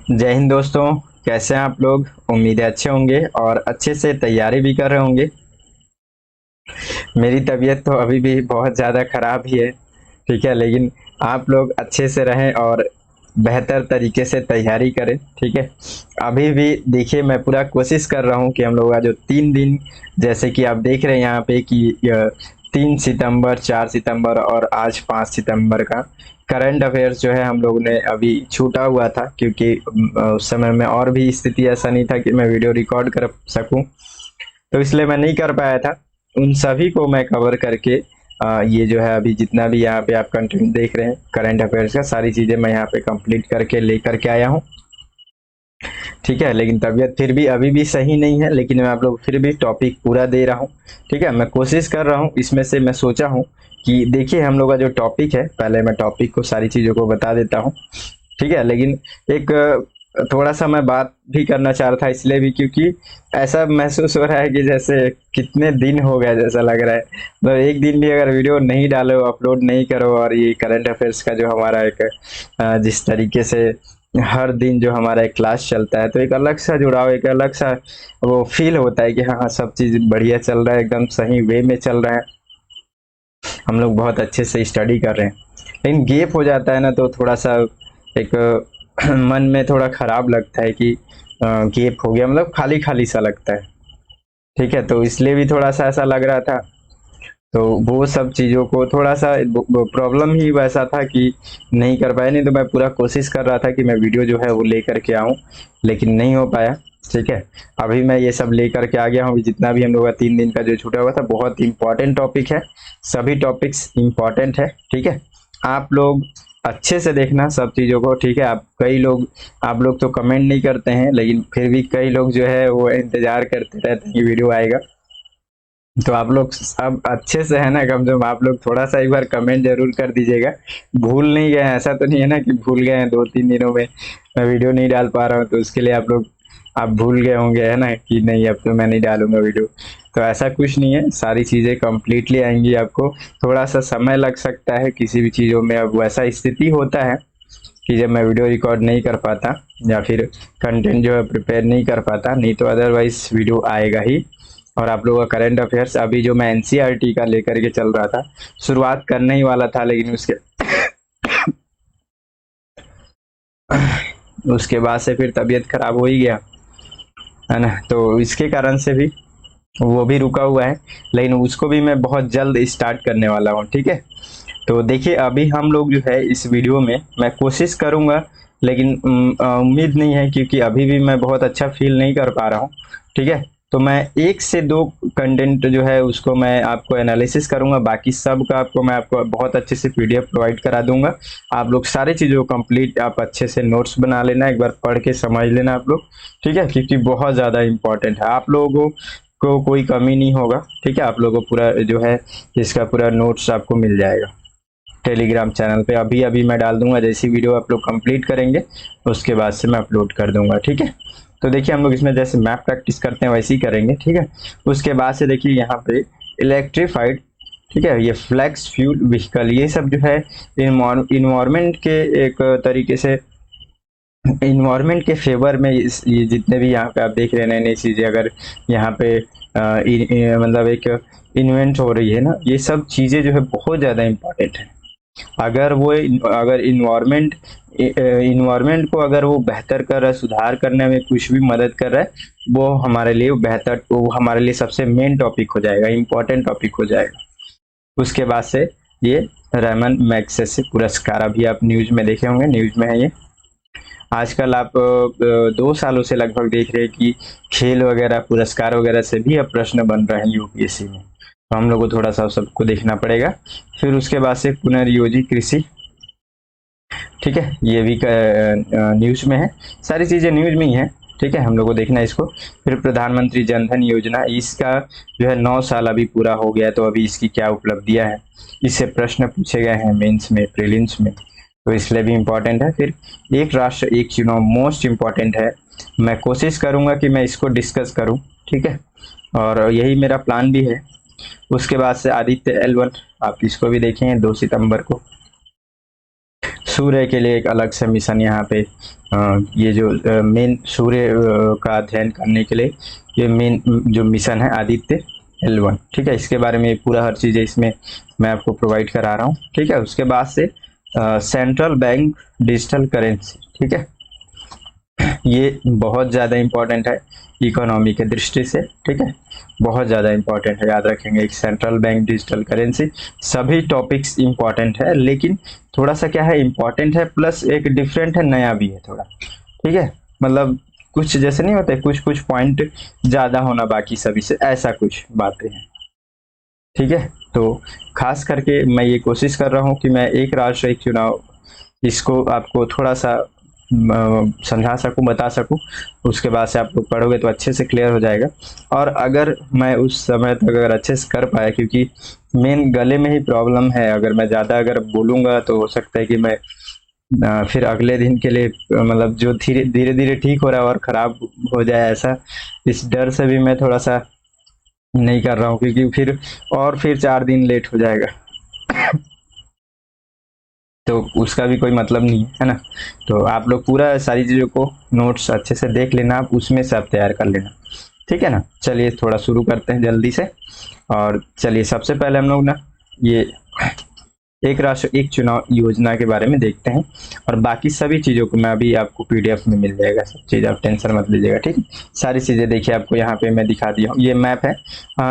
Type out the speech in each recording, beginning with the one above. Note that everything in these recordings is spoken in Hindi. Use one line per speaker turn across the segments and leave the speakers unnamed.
जय हिंद दोस्तों। कैसे हैं आप लोग? उम्मीद है अच्छे होंगे और अच्छे से तैयारी भी कर रहे होंगे। मेरी तबीयत तो अभी भी बहुत ज़्यादा ख़राब ही है, ठीक है, लेकिन आप लोग अच्छे से रहें और बेहतर तरीके से तैयारी करें, ठीक है। अभी भी देखिए, मैं पूरा कोशिश कर रहा हूँ कि हम लोग का जो 3 दिन, जैसे कि आप देख रहे हैं यहाँ पे कि 3 सितंबर, 4 सितंबर और आज 5 सितंबर का करंट अफेयर्स जो है हम लोग ने अभी छूटा हुआ था, क्योंकि उस समय में और भी स्थिति ऐसा नहीं था कि मैं वीडियो रिकॉर्ड कर सकूं, तो इसलिए मैं नहीं कर पाया था। उन सभी को मैं कवर करके ये जो है अभी जितना भी यहाँ पे आप कंटेंट देख रहे हैं करंट अफेयर्स का, सारी चीज़ें मैं यहाँ पे कंप्लीट करके लेकर के आया हूँ, ठीक है। लेकिन तबीयत फिर भी अभी भी सही नहीं है, लेकिन मैं आप लोग फिर भी टॉपिक पूरा दे रहा हूँ, ठीक है। मैं कोशिश कर रहा हूँ, इसमें से मैं सोचा हूँ कि देखिए हम लोग का जो टॉपिक है, पहले मैं टॉपिक को सारी चीज़ों को बता देता हूँ, ठीक है। लेकिन एक थोड़ा सा मैं बात भी करना चाह रहा था, इसलिए भी क्योंकि ऐसा महसूस हो रहा है कि जैसे कितने दिन हो गए जैसा लग रहा है। मतलब एक दिन भी अगर वीडियो नहीं डालो, अपलोड नहीं करो, और ये करंट अफेयर्स का जो हमारा एक जिस तरीके से हर दिन जो हमारा एक क्लास चलता है, तो एक अलग सा जुड़ाव, एक अलग सा वो फील होता है कि हाँ हाँ, सब चीज़ बढ़िया चल रहा है, एकदम सही वे में चल रहा है, हम लोग बहुत अच्छे से स्टडी कर रहे हैं। लेकिन गैप हो जाता है ना, तो थोड़ा सा एक मन में थोड़ा खराब लगता है कि गैप हो गया, मतलब खाली खाली सा लगता है, ठीक है। तो इसलिए भी थोड़ा सा ऐसा लग रहा था, तो वो सब चीज़ों को थोड़ा सा प्रॉब्लम ही वैसा था कि नहीं कर पाया। नहीं तो मैं पूरा कोशिश कर रहा था कि मैं वीडियो जो है वो लेकर के आऊँ, लेकिन नहीं हो पाया, ठीक है। अभी मैं ये सब लेकर के आ गया हूँ, जितना भी हम लोग का 3 दिन का जो छूटा हुआ था, बहुत इंपॉर्टेंट टॉपिक है, सभी टॉपिक्स इंपॉर्टेंट है, ठीक है। आप लोग अच्छे से देखना सब चीज़ों को, ठीक है। आप लोग तो कमेंट नहीं करते हैं, लेकिन फिर भी कई लोग जो है वो इंतज़ार करते रहते हैं कि वीडियो आएगा। तो आप लोग सब अच्छे से है ना, कम से कम आप लोग थोड़ा सा एक बार कमेंट जरूर कर दीजिएगा। भूल नहीं गए हैं, ऐसा तो नहीं है ना कि भूल गए हैं 2-3 दिनों में मैं वीडियो नहीं डाल पा रहा हूँ, तो उसके लिए आप भूल गए होंगे, है ना, कि नहीं अब तो मैं नहीं डालूंगा वीडियो। तो ऐसा कुछ नहीं है, सारी चीज़ें कंप्लीटली आएंगी आपको। थोड़ा सा समय लग सकता है किसी भी चीज़ों में, अब वैसा स्थिति होता है कि जब मैं वीडियो रिकॉर्ड नहीं कर पाता या फिर कंटेंट जो है प्रिपेयर नहीं कर पाता, नहीं तो अदरवाइज वीडियो आएगा ही। और आप लोगों का करंट अफेयर्स अभी जो मैं एनसीईआरटी का लेकर के चल रहा था, शुरुआत करने ही वाला था, लेकिन उसके बाद से फिर तबीयत खराब हो ही गया, है ना, तो इसके कारण से भी वो भी रुका हुआ है, लेकिन उसको भी मैं बहुत जल्द स्टार्ट करने वाला हूँ, ठीक है। तो देखिए अभी हम लोग जो है इस वीडियो में मैं कोशिश करूँगा, लेकिन उम्मीद नहीं है, क्योंकि अभी भी मैं बहुत अच्छा फील नहीं कर पा रहा हूँ, ठीक है। तो मैं 1 से 2 कंटेंट जो है उसको मैं आपको एनालिसिस करूंगा, बाकी सब का मैं आपको बहुत अच्छे से पीडीएफ प्रोवाइड करा दूंगा। आप लोग सारी चीज़ों को कंप्लीट आप अच्छे से नोट्स बना लेना, एक बार पढ़ के समझ लेना आप लोग, ठीक है, क्योंकि बहुत ज़्यादा इंपॉर्टेंट है। आप लोगों को कोई कमी नहीं होगा, ठीक है। आप लोगों को पूरा जो है इसका पूरा नोट्स आपको मिल जाएगा टेलीग्राम चैनल पे। अभी अभी मैं डाल दूंगा, जैसी वीडियो आप लोग कंप्लीट करेंगे उसके बाद से मैं अपलोड कर दूंगा, ठीक है। तो देखिए हम लोग इसमें जैसे मैप प्रैक्टिस करते हैं वैसे ही करेंगे, ठीक है। उसके बाद से देखिए यहाँ पे इलेक्ट्रीफाइड, ठीक है, ये फ्लैक्स फ्यूल व्हीकल, ये सब जो है इन्वायरमेंट के एक तरीके से इन्वायरमेंट के फेवर में ये जितने भी यहाँ पे आप देख रहे हैं नई नई चीज़ें, अगर यहाँ पे मतलब एक इन्वेंट हो रही है ना, ये सब चीज़ें जो है बहुत ज़्यादा इम्पोर्टेंट है। अगर इन्वायरमेंट को अगर वो बेहतर कर रहा है, सुधार करने में कुछ भी मदद कर रहा है, वो हमारे लिए सबसे मेन टॉपिक हो जाएगा, इम्पोर्टेंट टॉपिक हो जाएगा। उसके बाद से ये रैमन मैग्सेसे पुरस्कार, अभी आप न्यूज में देखे होंगे, न्यूज में है ये। आजकल आप 2 सालों से लगभग देख रहे हैं कि खेल वगैरह पुरस्कार वगैरह से भी अब प्रश्न बन रहे हैं यूपीएससी में, तो हम लोग को थोड़ा सा सबको देखना पड़ेगा। फिर उसके बाद से पुनर्योजी कृषि, ठीक है, ये भी न्यूज में है, सारी चीजें न्यूज में ही है, ठीक है, हम लोग को देखना है इसको। फिर प्रधानमंत्री जनधन योजना, इसका जो है 9 साल अभी पूरा हो गया है, तो अभी इसकी क्या उपलब्धियां हैं, इससे प्रश्न पूछे गए हैं मेंस में, प्रीलिम्स में, तो इसलिए भी इम्पोर्टेंट है। फिर एक राष्ट्र एक चुनाव मोस्ट इम्पोर्टेंट है, मैं कोशिश करूंगा कि मैं इसको डिस्कस करूं, ठीक है, और यही मेरा प्लान भी है। उसके बाद से आदित्य L1, आप इसको भी देखेंगे 2 सितंबर को। सूर्य के लिए एक अलग से मिशन यहाँ पे ये जो मेन सूर्य का अध्ययन करने के लिए ये मेन जो मिशन है आदित्य L1, ठीक है। इसके बारे में पूरा हर चीज़ इसमें मैं आपको प्रोवाइड करा रहा हूँ, ठीक है। उसके बाद से सेंट्रल बैंक डिजिटल करेंसी, ठीक है, ये बहुत ज़्यादा इम्पोर्टेंट है इकोनॉमी के दृष्टि से, ठीक है, बहुत ज़्यादा इम्पोर्टेंट है, याद रखेंगे। एक सेंट्रल बैंक डिजिटल करेंसी, सभी टॉपिक्स इम्पोर्टेंट है, लेकिन थोड़ा सा क्या है, इम्पोर्टेंट है प्लस एक डिफरेंट है, नया भी है थोड़ा, ठीक है। मतलब कुछ जैसे नहीं होते, कुछ कुछ पॉइंट ज़्यादा होना बाकी सभी से, ऐसा कुछ बातें हैं, ठीक है। तो खास करके मैं ये कोशिश कर रहा हूँ कि मैं एक राष्ट्र एक चुनाव इसको आपको थोड़ा सा समझा सकूं, बता सकूं। उसके बाद से आप लोग पढ़ोगे तो अच्छे से क्लियर हो जाएगा। और अगर मैं उस समय तक अगर अच्छे से कर पाया, क्योंकि मेन गले में ही प्रॉब्लम है, अगर मैं ज़्यादा अगर बोलूँगा तो हो सकता है कि मैं फिर अगले दिन के लिए मतलब जो धीरे धीरे धीरे ठीक हो रहा है और ख़राब हो जाए, ऐसा इस डर से भी मैं थोड़ा सा नहीं कर रहा हूँ, क्योंकि फिर 4 दिन लेट हो जाएगा तो उसका भी कोई मतलब नहीं है ना। तो आप लोग पूरा सारी चीज़ों को नोट्स अच्छे से देख लेना, आप उसमें से आप तैयार कर लेना, ठीक है ना। चलिए थोड़ा शुरू करते हैं जल्दी से। और चलिए सबसे पहले हम लोग ना ये एक राष्ट्र एक चुनाव योजना के बारे में देखते हैं, और बाकी सभी चीज़ों को मैं अभी आपको PDF में मिल जाएगा, सब चीज़ आप टेंशन मत लीजिएगा, ठीक है। सारी चीज़ें देखिए आपको यहाँ पे मैं दिखा दिया हूँ, ये मैप है।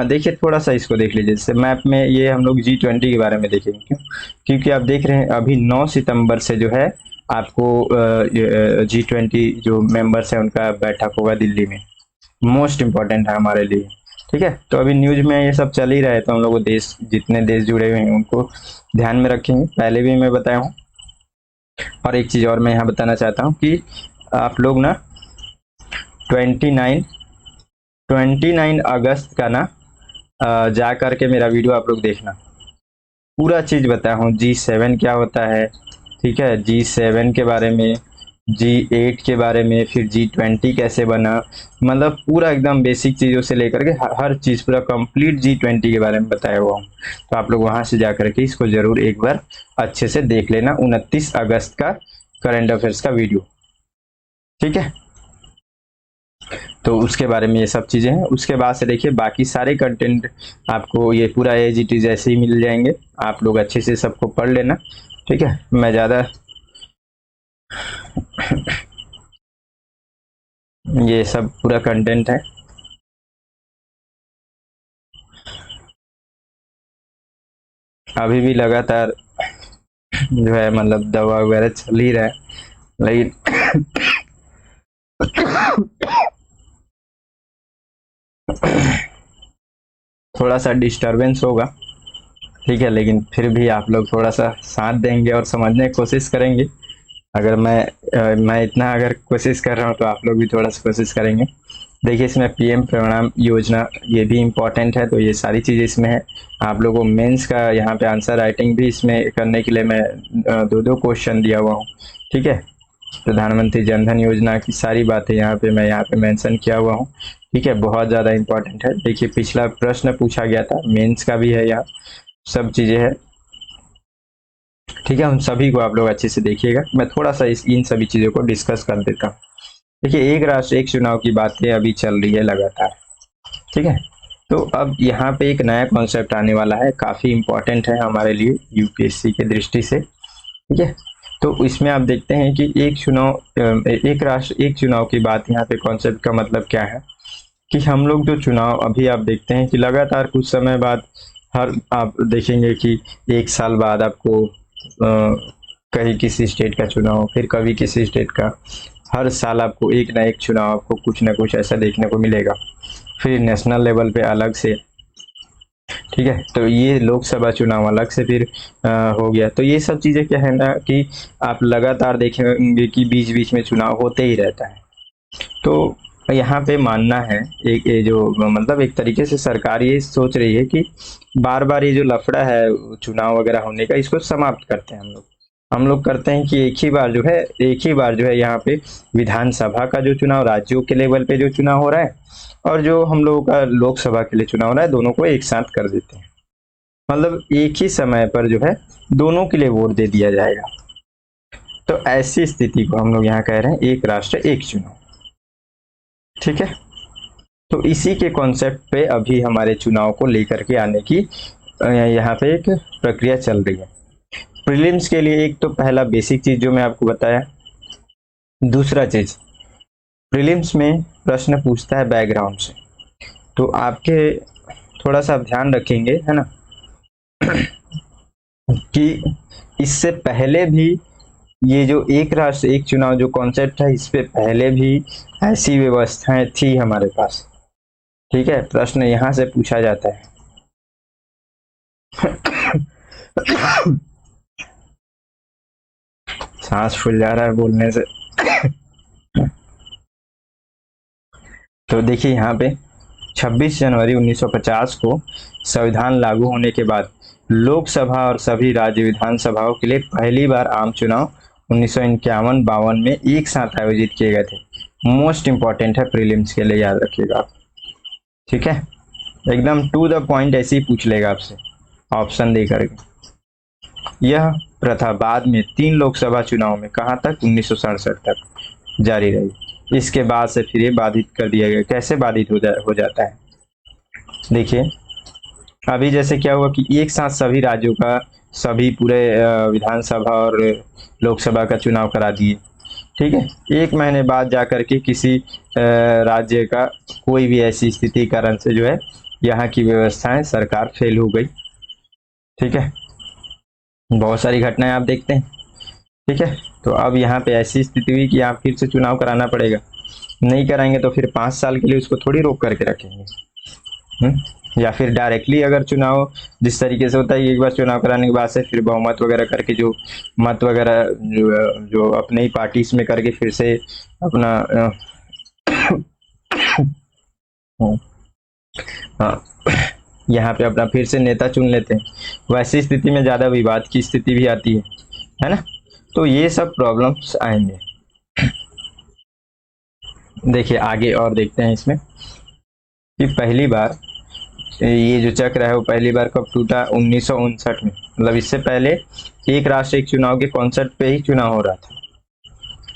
देखिए थोड़ा सा इसको देख लीजिए, जैसे मैप में ये हम लोग G20 के बारे में देखेंगे, क्यों, क्योंकि आप देख रहे हैं अभी 9 सितंबर से जो है आपको G20 जो मेंबर्स हैं उनका बैठक होगा दिल्ली में, मोस्ट इम्पॉर्टेंट है हमारे लिए, ठीक है। तो अभी न्यूज में ये सब चल ही रहा है, तो हम लोग देश जितने देश जुड़े हुए हैं उनको ध्यान में रखेंगे, पहले भी मैं बताया हूँ। और एक चीज़ और मैं यहाँ बताना चाहता हूँ कि आप लोग ना 29 अगस्त का ना जा करके मेरा वीडियो आप लोग देखना, पूरा चीज़ बताया हूँ, G7 क्या होता है, ठीक है, G7 के बारे में, G8 के बारे में, फिर G20 कैसे बना, मतलब पूरा एकदम बेसिक चीज़ों से लेकर के हर चीज़ पूरा कंप्लीट G20 के बारे में बताया हुआ हूँ। तो आप लोग वहाँ से जा करके इसको ज़रूर एक बार अच्छे से देख लेना, 29 अगस्त का करंट अफेयर्स का वीडियो, ठीक है। तो उसके बारे में ये सब चीज़ें हैं। उसके बाद से देखिए बाकी सारे कंटेंट आपको ये पूरा एज इट इज़ ऐसे ही मिल जाएंगे, आप लोग अच्छे से सबको पढ़ लेना, ठीक है। मैं ज़्यादा ये सब पूरा कंटेंट है। अभी भी लगातार जो है मतलब दवा वगैरह चल ही रहा है, लेकिन थोड़ा सा डिस्टरबेंस होगा, ठीक है, लेकिन फिर भी आप लोग थोड़ा सा साथ देंगे और समझने की कोशिश करेंगे। अगर मैं इतना अगर कोशिश कर रहा हूँ तो आप लोग भी थोड़ा सा कोशिश करेंगे। देखिए इसमें PM परिणाम योजना ये भी इम्पोर्टेंट है, तो ये सारी चीज़ें इसमें है। आप लोगों को मेंस का यहाँ पे आंसर राइटिंग भी इसमें करने के लिए मैं 2-2 क्वेश्चन दिया हुआ हूँ, ठीक है। प्रधानमंत्री जनधन योजना की सारी बातें यहाँ पे मेंशन किया हुआ हूँ, ठीक है, बहुत ज़्यादा इम्पोर्टेंट है। देखिए पिछला प्रश्न पूछा गया था, मेंस का भी है, यहाँ सब चीज़ें हैं, ठीक है। उन सभी को आप लोग अच्छे से देखिएगा। मैं थोड़ा सा इन सभी चीज़ों को डिस्कस कर देता हूँ। देखिए एक राष्ट्र एक चुनाव की बातें अभी चल रही है लगातार, ठीक है। तो अब यहाँ पे एक नया कॉन्सेप्ट आने वाला है, काफ़ी इम्पोर्टेंट है हमारे लिए UPSC के दृष्टि से, ठीक है। तो इसमें आप देखते हैं कि एक राष्ट्र एक चुनाव की बात, यहाँ पे कॉन्सेप्ट का मतलब क्या है कि हम लोग जो चुनाव अभी आप देखते हैं कि लगातार कुछ समय बाद आप देखेंगे कि 1 साल बाद आपको कहीं किसी स्टेट का चुनाव, फिर कभी किसी स्टेट का, हर साल आपको एक ना एक चुनाव आपको कुछ ना कुछ ऐसा देखने को मिलेगा। फिर नेशनल लेवल पे अलग से, ठीक है। तो ये लोकसभा चुनाव अलग से फिर हो गया। तो ये सब चीज़ें क्या है ना कि आप लगातार देखेंगे कि बीच बीच में चुनाव होते ही रहता है। तो यहाँ पे मानना है एक ये जो मतलब एक तरीके से सरकार ये सोच रही है कि बार बार ये जो लफड़ा है चुनाव वगैरह होने का, इसको समाप्त करते हैं हम लोग करते हैं कि एक ही बार जो है यहाँ पे विधानसभा का जो चुनाव राज्यों के लेवल पे जो चुनाव हो रहा है, और जो हम लोगों का लोकसभा के लिए चुनाव हो रहा है, दोनों को एक साथ कर देते हैं। मतलब एक ही समय पर जो है दोनों के लिए वोट दे दिया जाएगा। तो ऐसी स्थिति को हम लोग यहाँ कह रहे हैं एक राष्ट्र एक चुनाव। ठीक है, तो इसी के कॉन्सेप्ट पे अभी हमारे चुनाव को लेकर के आने की यहाँ पे एक प्रक्रिया चल रही है। प्रीलिम्स के लिए एक तो पहला बेसिक चीज जो मैं आपको बताया। दूसरा चीज, प्रीलिम्स में प्रश्न पूछता है बैकग्राउंड से, तो आपके थोड़ा सा ध्यान रखेंगे, है ना, कि इससे पहले भी ये जो एक राष्ट्र एक चुनाव जो कॉन्सेप्ट है, इस पे पहले भी ऐसी व्यवस्थाएं थी हमारे पास। ठीक है, प्रश्न यहां से पूछा जाता है। सांस फूल जा रहा है बोलने से। तो देखिए यहाँ पे 26 जनवरी 1950 को संविधान लागू होने के बाद लोकसभा और सभी राज्य विधानसभाओं के लिए पहली बार आम चुनाव 1951-52 में एक साथ आयोजित किए गए थे। मोस्ट इंपॉर्टेंट है प्रीलिम्स के लिए, याद रखिएगा आप। ठीक है, एकदम टू द पॉइंट ऐसे ही पूछ लेगा आपसे ऑप्शन दे करके। यह प्रथा बाद में 3 लोकसभा चुनाव में कहाँ तक 1967 तक जारी रही। इसके बाद से फिर ये बाधित कर दिया गया। कैसे बाधित हो जाता है, देखिए अभी जैसे क्या हुआ कि एक साथ सभी राज्यों का सभी पूरे विधानसभा और लोकसभा का चुनाव करा दिए। ठीक है, एक महीने बाद जाकर के किसी राज्य का कोई भी ऐसी स्थिति कारण से जो है यहाँ की व्यवस्थाएं सरकार फेल हो गई। ठीक है, बहुत सारी घटनाएं आप देखते हैं। ठीक है, तो अब यहाँ पे ऐसी स्थिति हुई कि आप फिर से चुनाव कराना पड़ेगा। नहीं कराएंगे तो फिर 5 साल के लिए उसको थोड़ी रोक करके रखेंगे। या फिर डायरेक्टली अगर चुनाव जिस तरीके से होता है, एक बार चुनाव कराने के बाद से फिर बहुमत वगैरह करके जो मत वगैरह जो अपने ही पार्टी में करके फिर से अपना हाँ, यहाँ पे अपना फिर से नेता चुन लेते हैं। वैसी स्थिति में ज्यादा विवाद की स्थिति भी आती है ना। तो ये सब प्रॉब्लम्स आएंगे। देखिए आगे और देखते हैं इसमें कि पहली बार ये जो चक्र है वो पहली बार कब टूटा, 1959 में। मतलब इससे पहले एक राष्ट्र एक चुनाव के कॉन्सेप्ट पे ही चुनाव हो रहा था।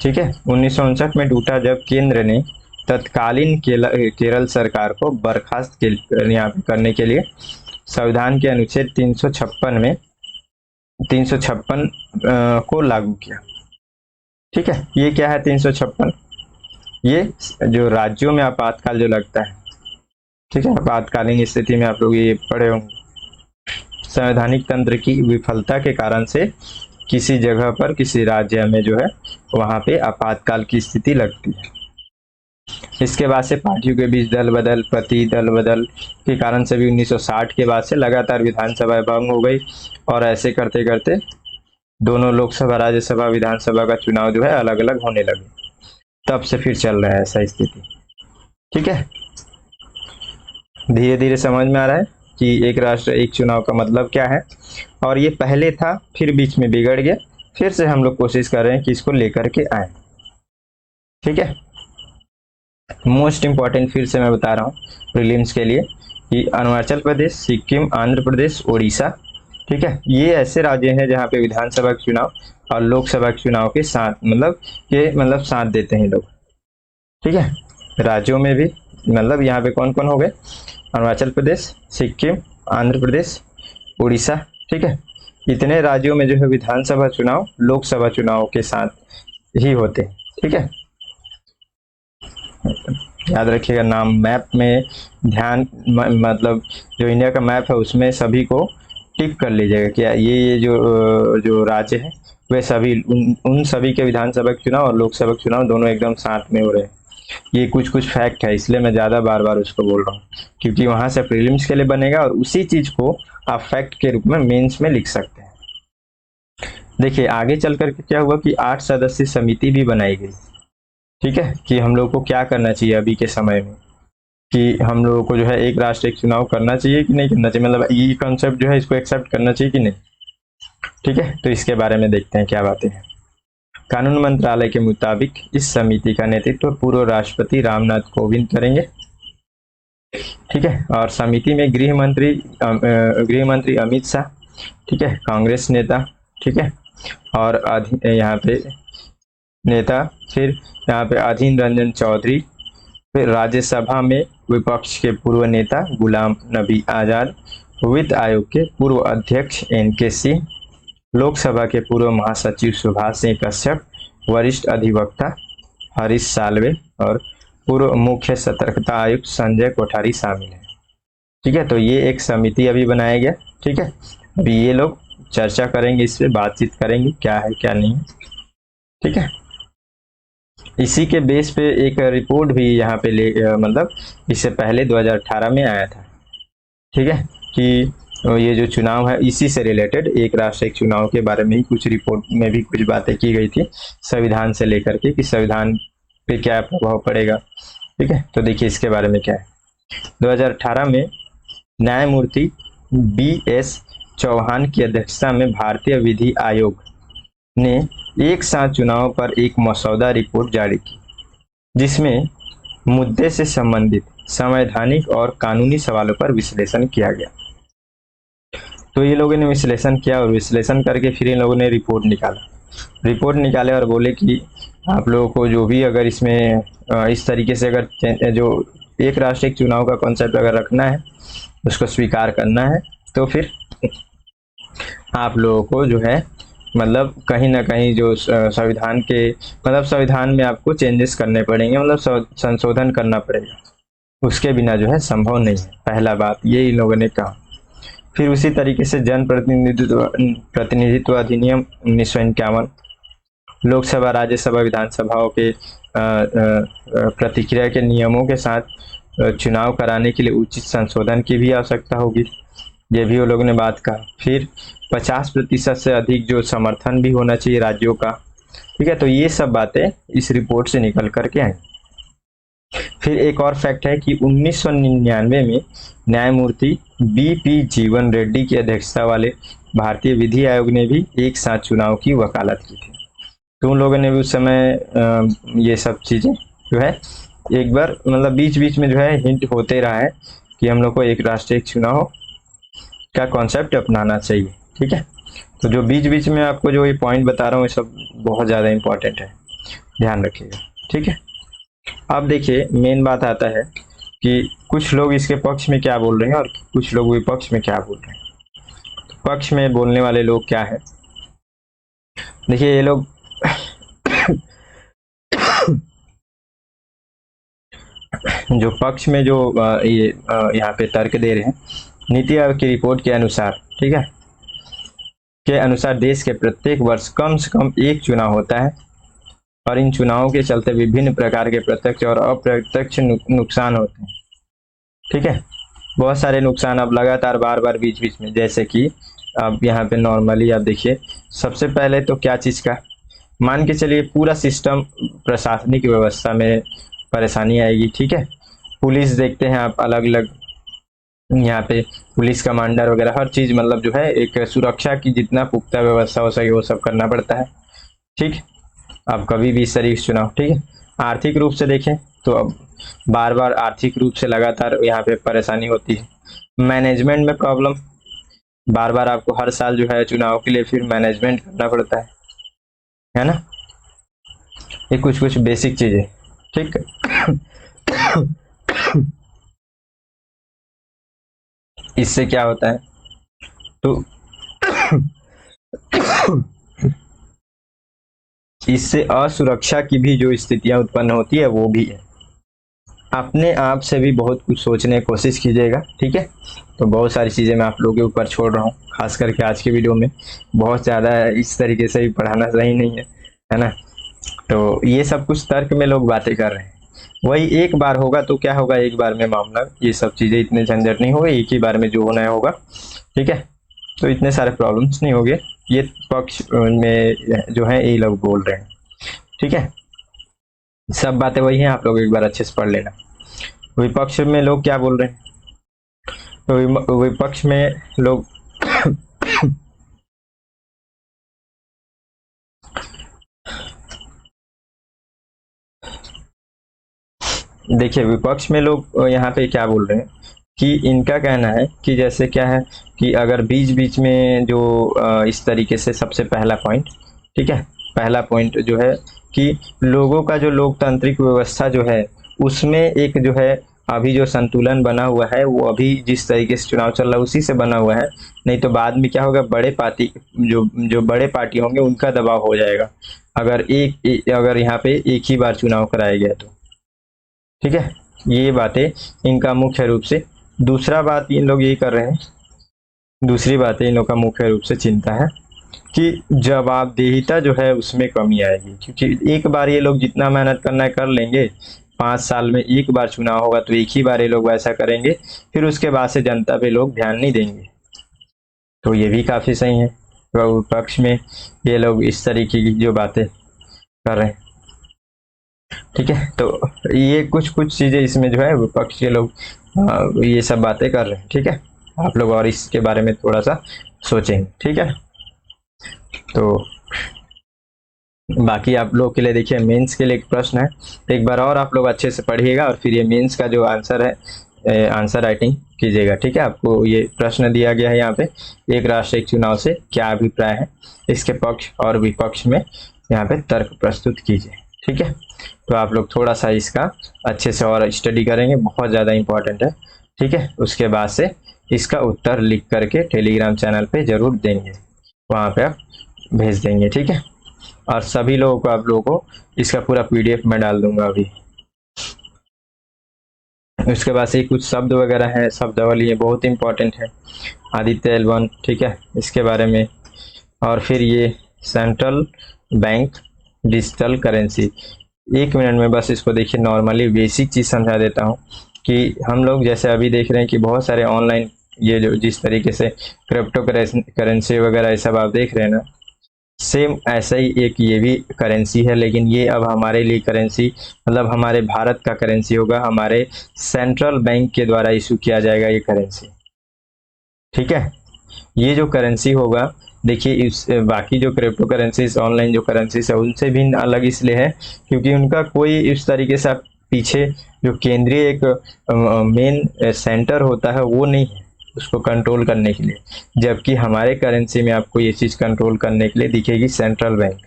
ठीक है, 1959 में टूटा जब केंद्र ने तत्कालीन केरल सरकार को बर्खास्त करने के लिए संविधान के अनुच्छेद 356 में 356 को लागू किया। ठीक है, ये क्या है 356? ये जो राज्यों में आपातकाल जो लगता है, ठीक है, आपातकालीन स्थिति में आप लोग ये पढ़े होंगे, संवैधानिक तंत्र की विफलता के कारण से किसी जगह पर किसी राज्य में जो है वहां पे आपातकाल की स्थिति लगती है। इसके बाद से पार्टियों के बीच दल बदल प्रति दल बदल के कारण से भी 1960 के बाद से लगातार विधानसभा भंग हो गई और ऐसे करते करते दोनों लोकसभा राज्यसभा विधानसभा का चुनाव जो है अलग अलग होने लगे। तब से फिर चल रहा है ऐसा स्थिति। ठीक है, धीरे धीरे समझ में आ रहा है कि एक राष्ट्र एक चुनाव का मतलब क्या है। और ये पहले था, फिर बीच में बिगड़ गया, फिर से हम लोग कोशिश कर रहे हैं कि इसको लेकर के आए। ठीक है, मोस्ट इंपॉर्टेंट फिर से मैं बता रहा हूँ प्रीलिम्स के लिए कि अरुणाचल प्रदेश, सिक्किम, आंध्र प्रदेश, उड़ीसा, ठीक है, ये ऐसे राज्य हैं जहाँ पे विधानसभा के चुनाव और लोकसभा के चुनाव के साथ मतलब साथ देते हैं लोग। ठीक है, राज्यों में भी मतलब यहाँ पे कौन कौन हो गए, अरुणाचल प्रदेश, सिक्किम, आंध्र प्रदेश, उड़ीसा। ठीक है, इतने राज्यों में जो है विधानसभा चुनाव लोकसभा चुनाव के साथ ही होते हैं। ठीक है, याद रखिएगा नाम। मैप में ध्यान मतलब जो इंडिया का मैप है उसमें सभी को टिक कर लीजिएगा कि ये जो राज्य है वे सभी उन सभी के विधानसभा के चुनाव और लोकसभा के चुनाव दोनों एकदम साथ में हो रहे हैं। ये कुछ फैक्ट है, इसलिए मैं ज़्यादा बार बार उसको बोल रहा हूँ, क्योंकि वहाँ से प्रीलिम्स के लिए बनेगा और उसी चीज़ को आप फैक्ट के रूप में मेंस में लिख सकते हैं। देखिए आगे चल करके क्या हुआ कि 8 सदस्यीय समिति भी बनाई गई। ठीक है, कि हम लोग को क्या करना चाहिए अभी के समय में, कि हम लोगों को जो है एक राष्ट्र एक चुनाव करना चाहिए कि नहीं करना चाहिए, मतलब ये कॉन्सेप्ट जो है इसको एक्सेप्ट करना चाहिए कि नहीं। ठीक है, तो इसके बारे में देखते हैं क्या बातें हैं। कानून मंत्रालय के मुताबिक इस समिति का नेतृत्व पूर्व राष्ट्रपति रामनाथ कोविंद करेंगे। ठीक है, और समिति में गृह मंत्री अमित शाह, ठीक है, कांग्रेस नेता, ठीक है, और यहाँ पे नेता, फिर यहाँ पे अधीर रंजन चौधरी, फिर राज्यसभा में विपक्ष के पूर्व नेता गुलाम नबी आजाद, वित्त आयोग के पूर्व अध्यक्ष एन.के. सिंह, लोकसभा के पूर्व महासचिव सुभाष सिंह कश्यप, वरिष्ठ अधिवक्ता हरीश साल्वे और पूर्व मुख्य सतर्कता आयुक्त संजय कोठारी शामिल है। ठीक है, तो ये एक समिति अभी बनाया गया। ठीक है, अभी ये लोग चर्चा करेंगे, इस पे बातचीत करेंगे क्या है क्या नहीं है। ठीक है, इसी के बेस पे एक रिपोर्ट भी यहाँ पे मतलब इससे पहले 2018 में आया था। ठीक है, कि ये जो चुनाव है इसी से रिलेटेड एक राष्ट्र एक चुनाव के बारे में ही कुछ रिपोर्ट में भी कुछ बातें की गई थी, संविधान से लेकर के कि संविधान पे क्या प्रभाव पड़ेगा। ठीक है, तो देखिए इसके बारे में क्या है। 2018 में न्यायमूर्ति B.S. चौहान की अध्यक्षता में भारतीय विधि आयोग ने एक साथ चुनाव पर एक मसौदा रिपोर्ट जारी की, जिसमें मुद्दे से संबंधित संवैधानिक और कानूनी सवालों पर विश्लेषण किया गया। तो ये लोगों ने विश्लेषण किया और विश्लेषण करके फिर इन लोगों ने रिपोर्ट निकाले और बोले कि आप लोगों को जो भी अगर इसमें इस तरीके से अगर जो एक राष्ट्र एक चुनाव का कॉन्सेप्ट अगर रखना है, उसको स्वीकार करना है, तो फिर आप लोगों को जो है मतलब कहीं ना कहीं जो संविधान के मतलब संविधान में आपको चेंजेस करने पड़ेंगे, मतलब संशोधन करना पड़ेगा, उसके बिना जो है संभव नहीं है। पहला बात ये इन लोगों ने कहा। फिर उसी तरीके से जन प्रतिनिधित्व अधिनियम 1951, लोकसभा राज्यसभा विधानसभाओं के प्रतिक्रिया के नियमों के साथ चुनाव कराने के लिए उचित संशोधन की भी आवश्यकता होगी, ये भी वो लोगों ने बात कहा। फिर 50% से अधिक जो समर्थन भी होना चाहिए राज्यों का। ठीक है, तो ये सब बातें इस रिपोर्ट से निकल करके आई। फिर एक और फैक्ट है कि 1999 में न्यायमूर्ति B.P. जीवन रेड्डी की अध्यक्षता वाले भारतीय विधि आयोग ने भी एक साथ चुनाव की वकालत की थी। तो उन लोगों ने भी उस समय ये सब चीजें जो है एक बार मतलब बीच बीच में जो है हिंट होते रहा है कि हम लोग को एक राष्ट्र एक चुनाव का कॉन्सेप्ट अपनाना चाहिए। ठीक है, तो जो बीच बीच में आपको जो ये पॉइंट बता रहा हूँ ये सब बहुत ज़्यादा इंपॉर्टेंट है, ध्यान रखिएगा। ठीक है, अब देखिए मेन बात आता है कि कुछ लोग इसके पक्ष में क्या बोल रहे हैं और कुछ लोग विपक्ष में क्या बोल रहे हैं। तो पक्ष में बोलने वाले लोग क्या है, देखिए ये लोग जो पक्ष में जो ये यहाँ पे तर्क दे रहे हैं, नीति आयोग की रिपोर्ट के अनुसार, ठीक है, के अनुसार देश के प्रत्येक वर्ष कम से कम एक चुनाव होता है और इन चुनावों के चलते विभिन्न प्रकार के प्रत्यक्ष और अप्रत्यक्ष नुकसान होते हैं। ठीक है, बहुत सारे नुकसान अब लगातार बार बार बीच बीच में, जैसे कि अब यहाँ पे नॉर्मली आप देखिए सबसे पहले तो क्या चीज़ का मान के चलिए पूरा सिस्टम प्रशासनिक व्यवस्था में परेशानी आएगी। ठीक है, पुलिस देखते हैं आप अलग अलग यहाँ पे पुलिस कमांडर वगैरह हर चीज मतलब जो है एक सुरक्षा की जितना पुख्ता व्यवस्था हो सके वो सब करना पड़ता है। ठीक, अब कभी भी इस तरीके से चुनाव। ठीक है, आर्थिक रूप से देखें तो अब बार बार आर्थिक रूप से लगातार यहाँ पे परेशानी होती है। मैनेजमेंट में प्रॉब्लम, बार बार आपको हर साल जो है चुनाव के लिए फिर मैनेजमेंट करना पड़ता है ना, ये कुछ कुछ बेसिक चीजें। ठीक इससे क्या होता है तो इससे असुरक्षा की भी जो स्थितियां उत्पन्न होती है वो भी है। अपने आप से भी बहुत कुछ सोचने की कोशिश कीजिएगा। ठीक है, तो बहुत सारी चीज़ें मैं आप लोगों के ऊपर छोड़ रहा हूँ, खास करके आज की वीडियो में बहुत ज़्यादा इस तरीके से भी पढ़ाना सही नहीं है ना। तो ये सब कुछ तर्क में लोग बातें कर रहे हैं, वही एक बार होगा तो क्या होगा, एक बार में मामला ये सब चीज़ें इतने झंझट नहीं होगा, एक ही बार में जो होना है होगा। ठीक है, तो इतने सारे प्रॉब्लम्स नहीं होंगे। ये पक्ष में जो है ये लोग बोल रहे हैं। ठीक है, सब बातें वही हैं, आप लोग एक बार अच्छे से पढ़ लेना। विपक्ष में लोग क्या बोल रहे हैं, तो विपक्ष में लोग देखिए विपक्ष में लोग यहाँ पे क्या बोल रहे हैं कि इनका कहना है कि जैसे क्या है कि अगर बीच बीच में जो इस तरीके से सबसे पहला पॉइंट, ठीक है, पहला पॉइंट जो है कि लोगों का जो लोकतांत्रिक व्यवस्था जो है उसमें एक जो है अभी जो संतुलन बना हुआ है वो अभी जिस तरीके से चुनाव चल रहा है उसी से बना हुआ है। नहीं तो बाद में क्या होगा, बड़े पार्टी जो जो बड़े पार्टी होंगे उनका दबाव हो जाएगा अगर अगर यहाँ पे एक ही बार चुनाव कराया गया तो। ठीक है, ये बातें इनका मुख्य रूप से। दूसरा बात इन लोग यही कर रहे हैं, दूसरी बात इन लोग का मुख्य रूप से चिंता है कि जवाबदेहिता जो है उसमें कमी आएगी, क्योंकि एक बार ये लोग जितना मेहनत करना है कर लेंगे, 5 साल में एक बार चुनाव होगा तो एक ही बार ये लोग वैसा करेंगे, फिर उसके बाद से जनता पे लोग ध्यान नहीं देंगे। तो ये भी काफी सही है, तो विपक्ष में ये लोग इस तरीके की जो बातें कर रहे हैं। ठीक है, तो ये कुछ कुछ चीजें इसमें जो है विपक्ष के लोग ये सब बातें कर रहे हैं। ठीक है, आप लोग और इसके बारे में थोड़ा सा सोचेंगे। ठीक है, तो बाकी आप लोग के लिए देखिए मेंस के लिए एक प्रश्न है, एक बार और आप लोग अच्छे से पढ़िएगा और फिर ये मेंस का जो आंसर है आंसर राइटिंग कीजिएगा। ठीक है, आपको ये प्रश्न दिया गया है यहाँ पे, एक राष्ट्र एक चुनाव से क्या अभिप्राय है, इसके पक्ष और विपक्ष में यहाँ पे तर्क प्रस्तुत कीजिए। ठीक है, तो आप लोग थोड़ा सा इसका अच्छे से और स्टडी करेंगे, बहुत ज़्यादा इंपॉर्टेंट है। ठीक है, उसके बाद से इसका उत्तर लिख करके टेलीग्राम चैनल पे जरूर देंगे, वहाँ पे आप भेज देंगे। ठीक है, और सभी लोगों को आप लोगों को इसका पूरा पीडीएफ मैं डाल दूंगा अभी। उसके बाद से कुछ शब्द वगैरह है, शब्दावली है, बहुत इंपॉर्टेंट है, आदित्य L1। ठीक है, इसके बारे में। और फिर ये central bank digital currency, 1 minute में बस इसको देखिए, नॉर्मली बेसिक चीज समझा देता हूँ कि हम लोग जैसे अभी देख रहे हैं कि बहुत सारे ऑनलाइन ये जो जिस तरीके से क्रिप्टो करेंसी वगैरह ये सब आप देख रहे हैं ना, सेम ऐसा ही एक ये भी करेंसी है, लेकिन ये अब हमारे लिए करेंसी मतलब हमारे भारत का करेंसी होगा, हमारे सेंट्रल बैंक के द्वारा इशू किया जाएगा ये करेंसी। ठीक है, ये जो करेंसी होगा, देखिए इस बाकी जो क्रिप्टो करेंसीज ऑनलाइन जो करेंसीज है उनसे भी अलग इसलिए है क्योंकि उनका कोई इस तरीके से पीछे जो केंद्रीय एक मेन सेंटर होता है वो नहीं है उसको कंट्रोल करने के लिए, जबकि हमारे करेंसी में आपको ये चीज कंट्रोल करने के लिए दिखेगी, सेंट्रल बैंक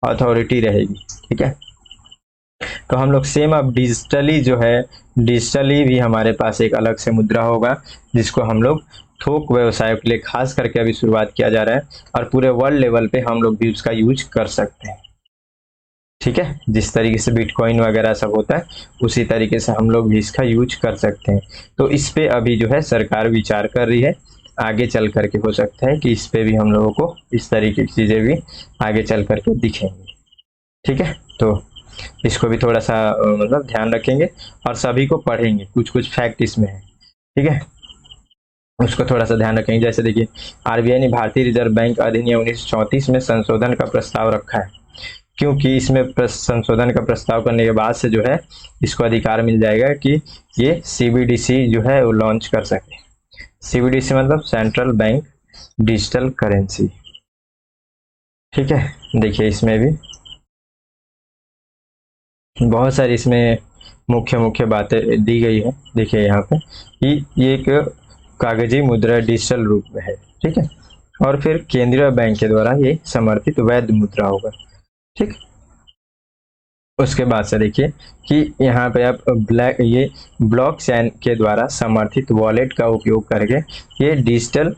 अथॉरिटी रहेगी। ठीक है, तो हम लोग सेम अब डिजिटली जो है, डिजिटली भी हमारे पास एक अलग से मुद्रा होगा जिसको हम लोग थोक व्यवसाय के लिए खास करके अभी शुरुआत किया जा रहा है, और पूरे वर्ल्ड लेवल पे हम लोग भी उसका यूज कर सकते हैं। ठीक है, जिस तरीके से बिटकॉइन वगैरह सब होता है उसी तरीके से हम लोग भी इसका यूज कर सकते हैं। तो इस पे अभी जो है सरकार विचार कर रही है, आगे चल करके हो सकता है कि इस पे भी हम लोगों को इस तरीके की चीजें भी आगे चल करके दिखेंगी। ठीक है, तो इसको भी थोड़ा सा मतलब ध्यान रखेंगे और सभी को पढ़ेंगे, कुछ कुछ फैक्ट इसमें है। ठीक है, उसको थोड़ा सा ध्यान रखेंगे। जैसे देखिए, आरबीआई ने भारतीय रिजर्व बैंक अधिनियम 1934 में संशोधन का प्रस्ताव रखा है, क्योंकि इसमें संशोधन का प्रस्ताव करने के बाद से जो है इसको अधिकार मिल जाएगा कि ये सीबीडीसी जो है वो लॉन्च कर सके। सीबीडीसी मतलब सेंट्रल बैंक डिजिटल करेंसी। ठीक है, देखिए इसमें भी बहुत सारी इसमें मुख्य मुख्य बातें दी गई है। देखिए यहाँ पे कि ये एक कागजी मुद्रा डिजिटल रूप में है। ठीक है, और फिर केंद्रीय बैंक के द्वारा ये समर्थित वैध मुद्रा होगा। ठीक, उसके बाद से देखिए कि यहाँ पे आप ये ब्लॉकचेन के द्वारा समर्थित वॉलेट का उपयोग करके ये डिजिटल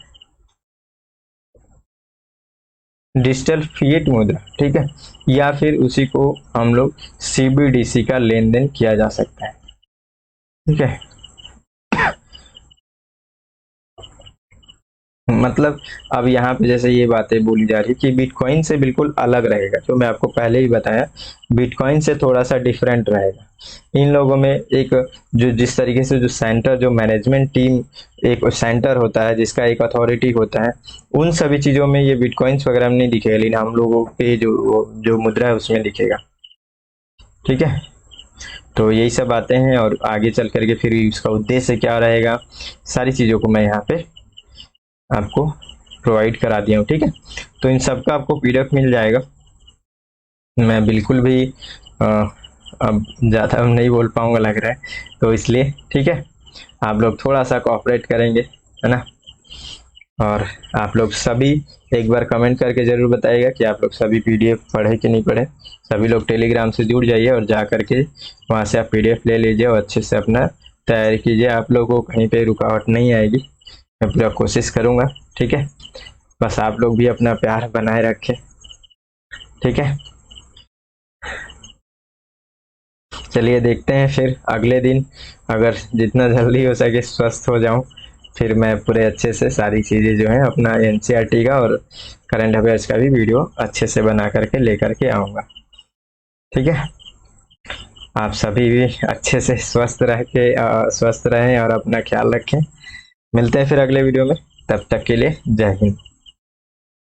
फिएट मुद्रा, ठीक है, या फिर उसी को हम लोग सीबीडीसी का लेन देन किया जा सकता है। ठीक है, मतलब अब यहाँ पे जैसे ये बातें बोली जा रही है कि बिटकॉइन से बिल्कुल अलग रहेगा, जो मैं आपको पहले ही बताया, बिटकॉइन से थोड़ा सा डिफरेंट रहेगा। इन लोगों में एक जो जिस तरीके से जो सेंटर जो मैनेजमेंट टीम एक सेंटर होता है जिसका एक अथॉरिटी होता है, उन सभी चीजों में ये बिटकॉइंस वगैरह में नहीं दिखेगा, लेकिन हम लोगों के जो मुद्रा है उसमें दिखेगा। ठीक है, तो यही सब बातें हैं, और आगे चल करके फिर इसका उद्देश्य क्या रहेगा, सारी चीजों को मैं यहाँ पे आपको प्रोवाइड करा दिया हूँ। ठीक है, तो इन सब का आपको पीडीएफ मिल जाएगा। मैं बिल्कुल भी अब ज़्यादा नहीं बोल पाऊंगा लग रहा है, तो इसलिए ठीक है, आप लोग थोड़ा सा कोऑपरेट करेंगे, है ना, और आप लोग सभी एक बार कमेंट करके ज़रूर बताइएगा कि आप लोग सभी पीडीएफ पढ़े कि नहीं पढ़े। सभी लोग टेलीग्राम से जुड़ जाइए और जा करके वहाँ से आप पीडीएफ ले लीजिए और अच्छे से अपना तैयारी कीजिए। आप लोगों को कहीं पे रुकावट नहीं आएगी, मैं पूरा कोशिश करूँगा। ठीक है, बस आप लोग भी अपना प्यार बनाए रखें। ठीक है, चलिए देखते हैं फिर अगले दिन, अगर जितना जल्दी हो सके स्वस्थ हो जाऊं, फिर मैं पूरे अच्छे से सारी चीज़ें जो हैं अपना एनसीईआरटी का और करंट अफेयर्स का भी वीडियो अच्छे से बना करके लेकर के आऊँगा। ठीक है, आप सभी भी अच्छे से स्वस्थ रहें और अपना ख्याल रखें। मिलते हैं फिर अगले वीडियो में, तब तक के लिए जय हिंद।